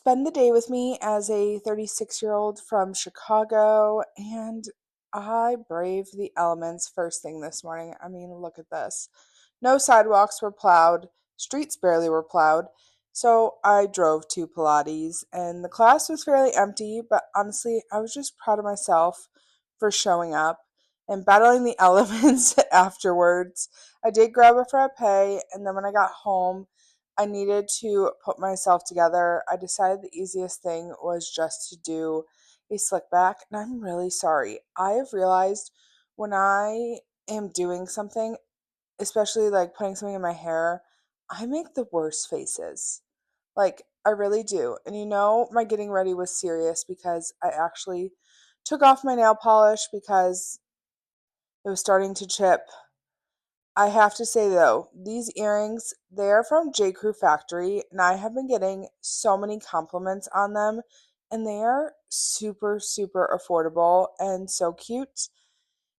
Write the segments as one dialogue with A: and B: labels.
A: spend the day with me as a 36-year-old from Chicago, and I braved the elements first thing this morning. I mean, look at this. No sidewalks were plowed, streets barely were plowed. So I drove to Pilates, and the class was fairly empty, but honestly, I was just proud of myself for showing up and battling the elements afterwards. I did grab a frappe, and then when I got home, I needed to put myself together. I decided the easiest thing was just to do a slick back, and I'm really sorry. I have realized when I am doing something, especially like putting something in my hair, I make the worst faces. Like, I really do. And my getting ready was serious because I actually took off my nail polish because it was starting to chip. I have to say though, these earrings, they're from J. Crew Factory, and I have been getting so many compliments on them, and they are super, super affordable and so cute.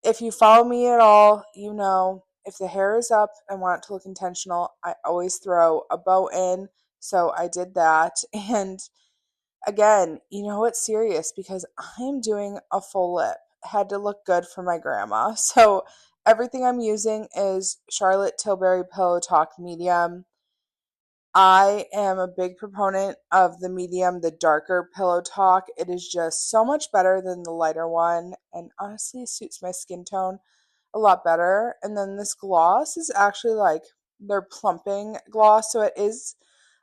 A: If you follow me at all, if the hair is up and want it to look intentional, I always throw a bow in. So I did that. And again, it's serious because I'm doing a full lip. Had to look good for my grandma. So everything I'm using is Charlotte Tilbury Pillow Talk Medium. I am a big proponent of the medium, the darker Pillow Talk. It is just so much better than the lighter one, and honestly suits my skin tone a lot better. And then this gloss is actually like their plumping gloss, so it is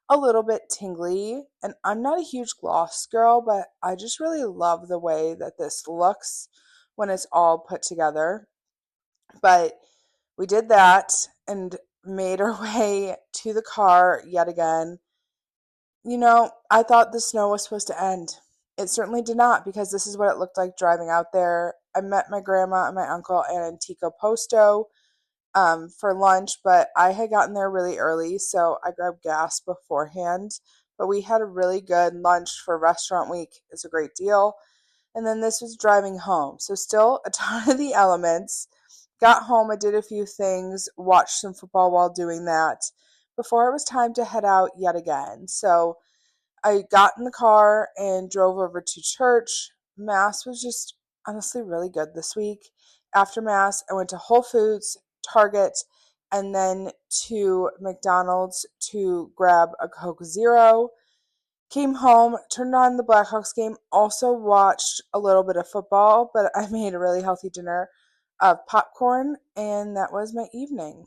A: a little bit tingly. And I'm not a huge gloss girl, but I just really love the way that this looks when it's all put together. But we did that and made our way to the car yet again. I thought the snow was supposed to end. It certainly did not, because this is what it looked like driving out there. I met my grandma and my uncle at Antico Posto for lunch, but I had gotten there really early, so I grabbed gas beforehand. But we had a really good lunch for restaurant week. It's a great deal. And then this was driving home. So still a ton of the elements. Got home, I did a few things, watched some football while doing that before it was time to head out yet again. So I got in the car and drove over to church. Mass was just honestly really good this week. After Mass, I went to Whole Foods, Target, and then to McDonald's to grab a Coke Zero. Came home, turned on the Blackhawks game, also watched a little bit of football, but I made a really healthy dinner of popcorn, and that was my evening.